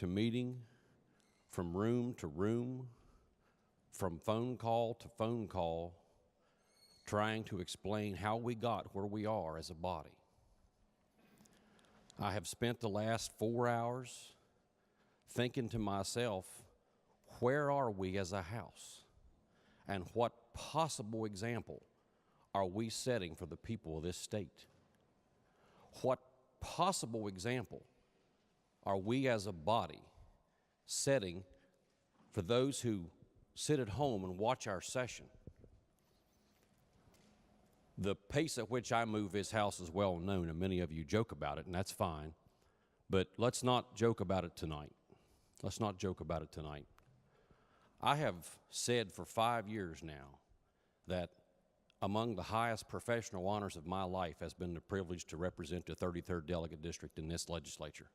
to meeting, from room to room, from phone call to phone call, trying to explain how we got where we are as a body. I have spent the last 4 hours thinking to myself, where are we as a house? And what possible example are we setting for the people of this state? What possible example are we as a body setting for those who sit at home and watch our session? The pace at which I move this house is well known, and many of you joke about it, and that's fine. But let's not joke about it tonight. Let's not joke about it tonight. I have said for 5 years now that among the highest professional honors of my life has been the privilege to represent the 33rd Delegate District in this legislature.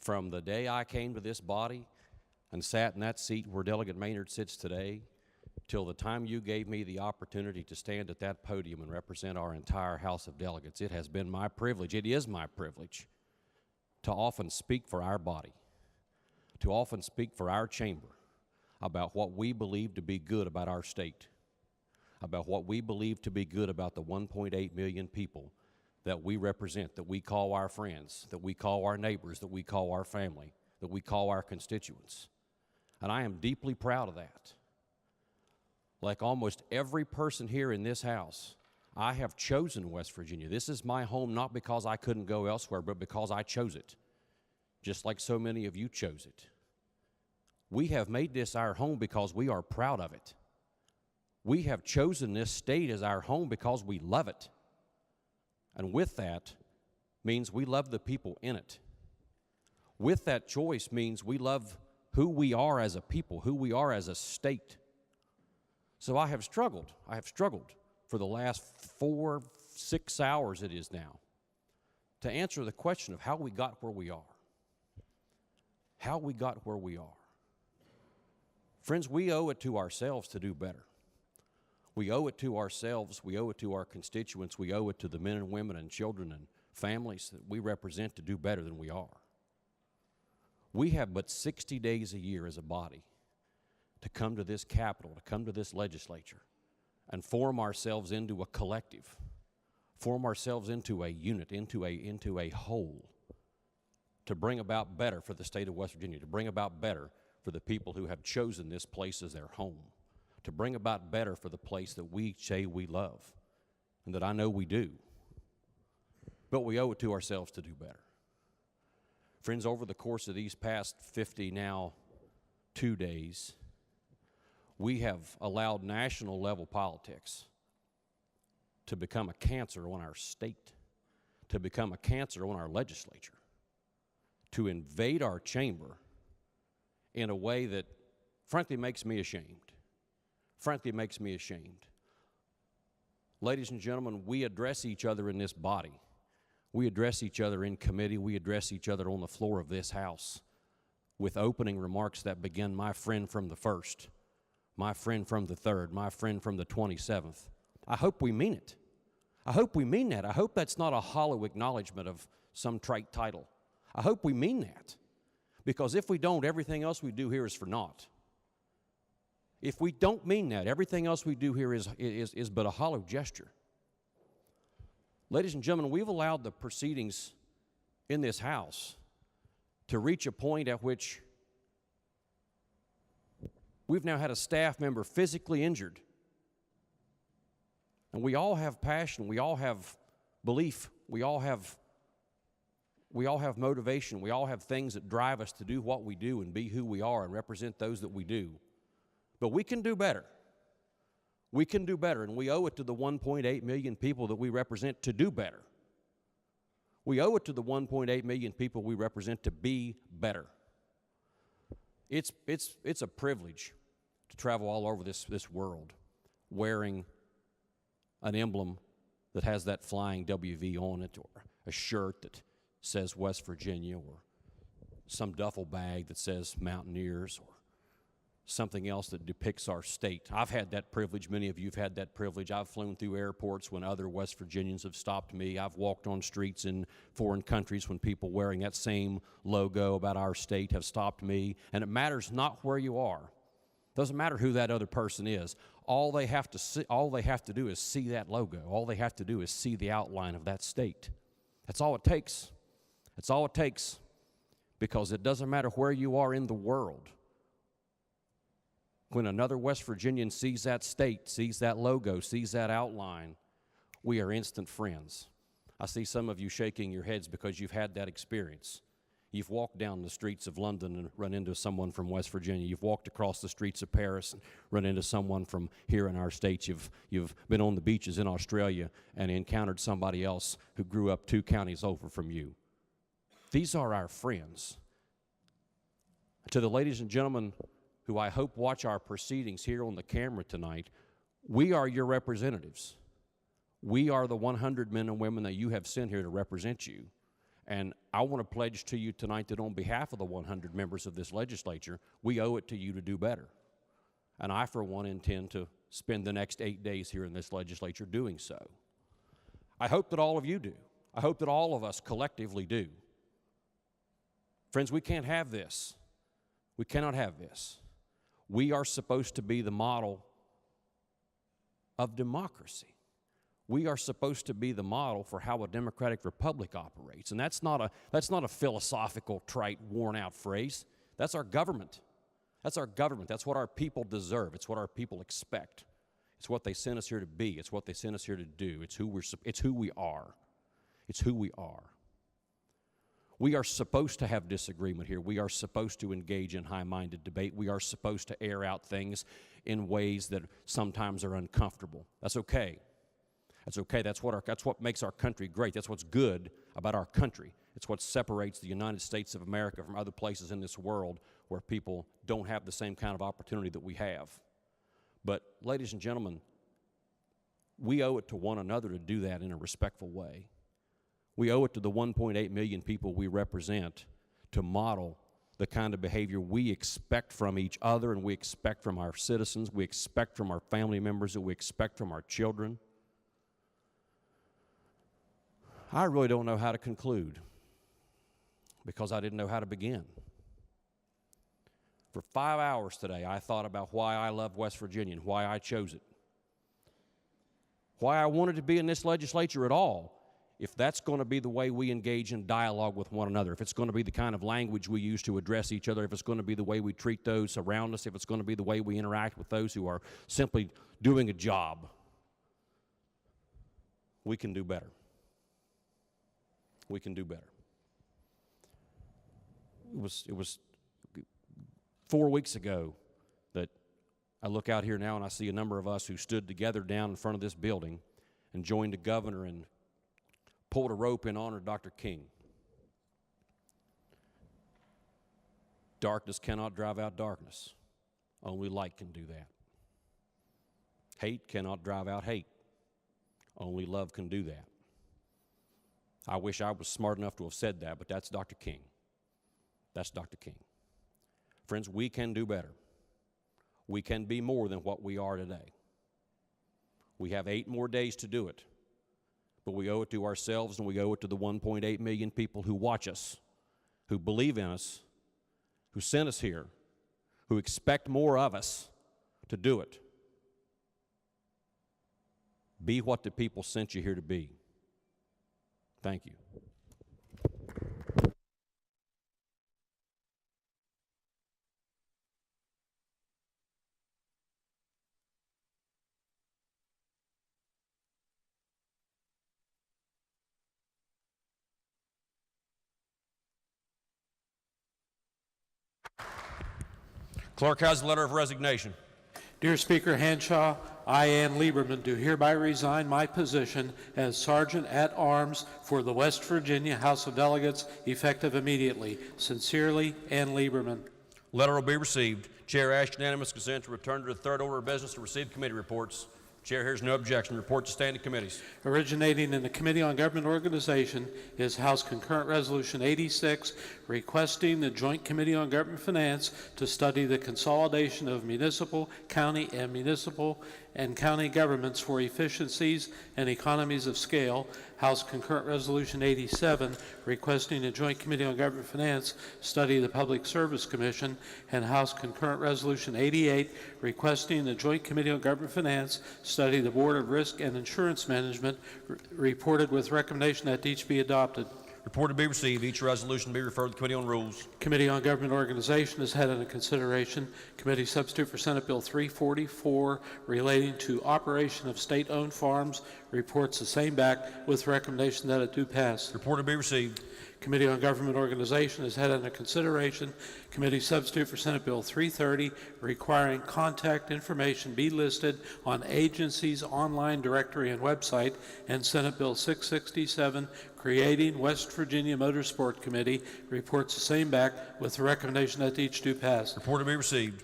From the day I came to this body and sat in that seat where Delegate Maynard sits today, till the time you gave me the opportunity to stand at that podium and represent our entire House of Delegates, it has been my privilege, it is my privilege, to often speak for our body, to often speak for our chamber about what we believe to be good about our state, about what we believe to be good about the 1.8 million people that we represent, that we call our friends, that we call our neighbors, that we call our family, that we call our constituents. And I am deeply proud of that. Like almost every person here in this house, I have chosen West Virginia. This is my home not because I couldn't go elsewhere, but because I chose it, just like so many of you chose it. We have made this our home because we are proud of it. We have chosen this state as our home because we love it. And with that means we love the people in it. With that choice means we love who we are as a people, who we are as a state. So I have struggled for the last 4-6 hours it is now to answer the question of how we got where we are. How we got where we are. Friends, we owe it to ourselves to do better. We owe it to ourselves, we owe it to our constituents, we owe it to the men and women and children and families that we represent to do better than we are. We have but 60 days a year as a body to come to this Capitol, to come to this legislature, and form ourselves into a collective, form ourselves into a unit, into a whole, to bring about better for the state of West Virginia, to bring about better for the people who have chosen this place as their home, to bring about better for the place that we say we love, and that I know we do. But we owe it to ourselves to do better. Friends, over the course of these past 52 days, we have allowed national level politics to become a cancer on our state, to become a cancer on our legislature, to invade our chamber in a way that frankly makes me ashamed. Frankly makes me ashamed. Ladies and gentlemen, we address each other in this body. We address each other in committee. We address each other on the floor of this house with opening remarks that begin, my friend from the 1st, my friend from the 3rd, my friend from the 27th. I hope we mean it. I hope we mean that. I hope that's not a hollow acknowledgement of some trite title. I hope we mean that. Because if we don't, everything else we do here is for naught. If we don't mean that, everything else we do here is but a hollow gesture. Ladies and gentlemen, we've allowed the proceedings in this house to reach a point at which we've now had a staff member physically injured. And we all have passion, we all have belief, we all have motivation, we all have things that drive us to do what we do and be who we are and represent those that we do. But we can do better. We can do better, and we owe it to the 1.8 million people that we represent to do better. We owe it to the 1.8 million people we represent to be better. It's a privilege to travel all over this world wearing an emblem that has that flying WV on it, or a shirt that says West Virginia, or some duffel bag that says Mountaineers, or something else that depicts our state. I've had that privilege. Many of you have had that privilege. I've flown through airports when other West Virginians have stopped me. I've walked on streets in foreign countries when people wearing that same logo about our state have stopped me. And it matters not where you are. It doesn't matter who that other person is. All they have to do is see that logo. All they have to do is see the outline of that state. That's all it takes. That's all it takes. Because it doesn't matter where you are in the world. When another West Virginian sees that state, sees that logo, sees that outline, we are instant friends. I see some of you shaking your heads because you've had that experience. You've walked down the streets of London and run into someone from West Virginia. You've walked across the streets of Paris and run into someone from here in our state. You've been on the beaches in Australia and encountered somebody else who grew up 2 counties over from you. These are our friends. To the ladies and gentlemen who I hope watch our proceedings here on the camera tonight, we are your representatives. We are the 100 men and women that you have sent here to represent you. And I want to pledge to you tonight that on behalf of the 100 members of this legislature, we owe it to you to do better. And I, for one, intend to spend the next 8 days here in this legislature doing so. I hope that all of you do. I hope that all of us collectively do. Friends, we can't have this. We cannot have this. We are supposed to be the model of democracy. We are supposed to be the model for how a democratic republic operates. And that's not a philosophical, trite, worn-out phrase. That's our government. That's our government. That's what our people deserve. It's what our people expect. It's what they sent us here to be. It's what they sent us here to do. It's who we are. It's who we are. We are supposed to have disagreement here. We are supposed to engage in high-minded debate. We are supposed to air out things in ways that sometimes are uncomfortable. That's okay. That's okay. That's what makes our country great. That's what's good about our country. It's what separates the United States of America from other places in this world where people don't have the same kind of opportunity that we have. But, ladies and gentlemen, we owe it to one another to do that in a respectful way. We owe it to the 1.8 million people we represent to model the kind of behavior we expect from each other and we expect from our citizens, we expect from our family members, and we expect from our children. I really don't know how to conclude because I didn't know how to begin. For 5 hours today, I thought about why I love West Virginia and why I chose it, why I wanted to be in this legislature at all. If that's going to be the way we engage in dialogue with one another, if it's going to be the kind of language we use to address each other, if it's going to be the way we treat those around us, if it's going to be the way we interact with those who are simply doing a job, we can do better. We can do better. It was 4 weeks ago that I look out here now and I see a number of us who stood together down in front of this building and joined the governor and pulled a rope in honor of Dr. King. Darkness cannot drive out darkness. Only light can do that. Hate cannot drive out hate. Only love can do that. I wish I was smart enough to have said that, but that's Dr. King. That's Dr. King. Friends, we can do better. We can be more than what we are today. We have 8 more days to do it. But we owe it to ourselves and we owe it to the 1.8 million people who watch us, who believe in us, who sent us here, who expect more of us to do it. Be what the people sent you here to be. Thank you. Clerk has a letter of resignation. Dear Speaker Hanshaw, I, Ann Lieberman, do hereby resign my position as Sergeant at Arms for the West Virginia House of Delegates, effective immediately. Sincerely, Ann Lieberman. Letter will be received. Chair asks unanimous consent to return to the third order of business to receive committee reports. Chair hears no objection. Report to standing committees. Originating in the Committee on Government Organization is House Concurrent Resolution 86, requesting the Joint Committee on Government Finance to study the consolidation of municipal, county, and county governments for efficiencies and economies of scale. House Concurrent Resolution 87, requesting the Joint Committee on Government Finance study the Public Service Commission, and House Concurrent Resolution 88, requesting the Joint Committee on Government Finance study the Board of Risk and Insurance Management, reported with recommendation that each be adopted. Report to be received. Each resolution be referred to the Committee on Rules. Committee on Government Organization has had under consideration committee substitute for Senate Bill 344 relating to operation of state-owned farms, reports the same back with recommendation that it do pass. Report to be received. Committee on Government Organization has had under consideration committee substitute for Senate Bill 330 requiring contact information be listed on agencies' online directory and website, and Senate Bill 667 creating West Virginia Motorsport Committee, reports the same back with the recommendation that each do pass. Report to be received.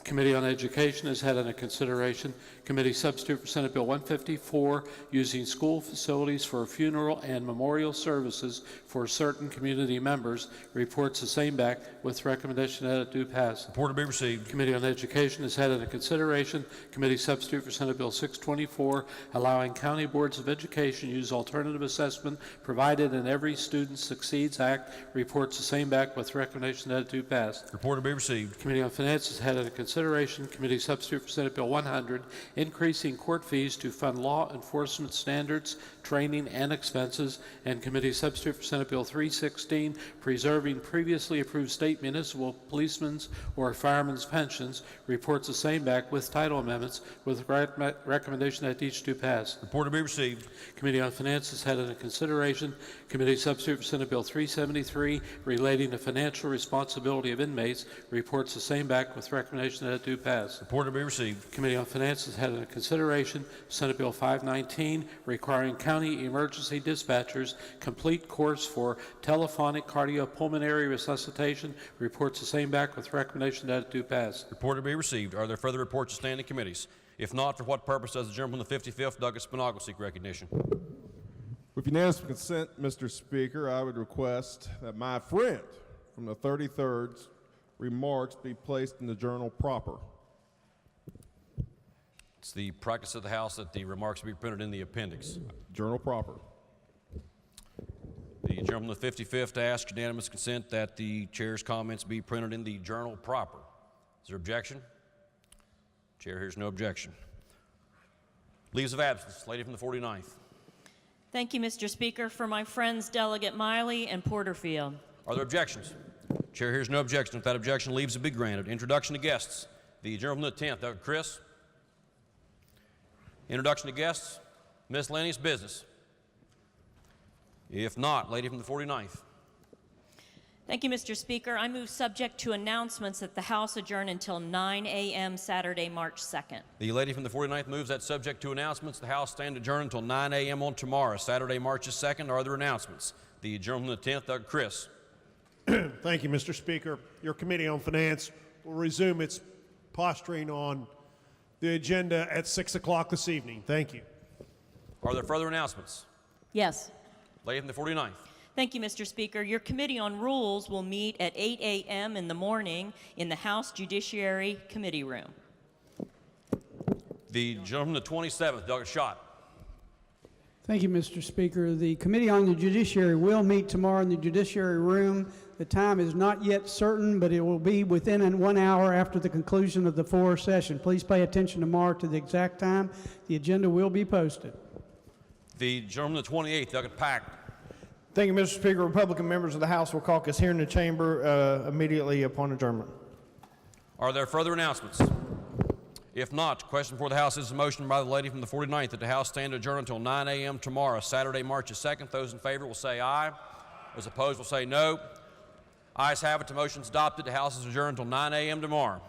Committee on Education has had under consideration committee substitute for Senate Bill 154 using school facilities for funeral and memorial services for certain community members, reports the same back with recommendation that it do pass. Report to be received. Committee on Education has had under consideration committee substitute for Senate Bill 624 allowing county boards of education use alternative assessment provided in Every Student Succeeds Act, reports the same back with recommendation that it do pass. Report to be received. Committee on Finance has had under consideration committee substitute for Senate Bill 100 increasing court fees to fund law enforcement standards, training, and expenses, and committee substitute for Senate Bill 316 preserving previously approved state municipal policemen's or firemen's pensions, reports the same back with title amendments with recommendation that each do pass. Report to be received. Committee on Finance has had under consideration committee substitute for Senate Bill 373 relating to financial responsibility of inmates, reports the same back with recommendation that it do pass. Report to be received. Committee on Finance has had under consideration Senate Bill 519 requiring county emergency dispatchers complete course for telephonic cardiopulmonary resuscitation, reports the same back with recommendation that it do pass. Report to be received. Are there further reports to standing committees? If not, for what purpose does the gentleman from the 55th, Douglas Spinagle, seek recognition? With unanimous consent, Mr. Speaker, I would request that my friend from the 33rd's remarks be placed in the journal proper. It's the practice of the House that the remarks be printed in the appendix. Journal proper. The gentleman from the 55th asks unanimous consent that the chair's comments be printed in the journal proper. Is there objection? Chair hears no objection. Leaves of absence. Lady from the 49th. Thank you, Mr. Speaker. For my friends Delegate Miley and Porterfield. Are there objections? Chair hears no objection. If that objection, leaves will be granted. Introduction to guests. The gentleman from the 10th, Dr. Chris. Introduction to guests. Miscellaneous business. If not, lady from the 49th. Thank you, Mr. Speaker. I move subject to announcements that the House adjourn until 9 a.m. Saturday, March 2nd. The lady from the 49th moves that subject to announcements. The House stand adjourned until 9 a.m. on tomorrow, Saturday, March 2nd. Are there announcements? The gentleman from the 10th, Dr. Chris. Thank you, Mr. Speaker. Your Committee on Finance will resume its posturing on the agenda at 6 o'clock this evening. Thank you. Are there further announcements? Yes. Lady from the 49th. Thank you, Mr. Speaker. Your Committee on Rules will meet at 8 a.m. in the morning in the House Judiciary Committee room. The gentleman from the 27th, Dr. Schott. Thank you, Mr. Speaker. The Committee on the Judiciary will meet tomorrow in the Judiciary room. The time is not yet certain, but it will be within 1 hour after the conclusion of the floor session. Please pay attention tomorrow to the exact time. The agenda will be posted. The gentleman from the 28th, Dr. Pack. Thank you, Mr. Speaker. Republican members of the House will caucus here in the chamber immediately upon adjournment. Are there further announcements? If not, question before the House is a motion by the lady from the 49th that the House stand adjourned until 9 a.m. tomorrow, Saturday, March 2nd. Those in favor will say aye. Those opposed will say no. Ayes have it. The motion is adopted. The House is adjourned until 9 a.m. tomorrow.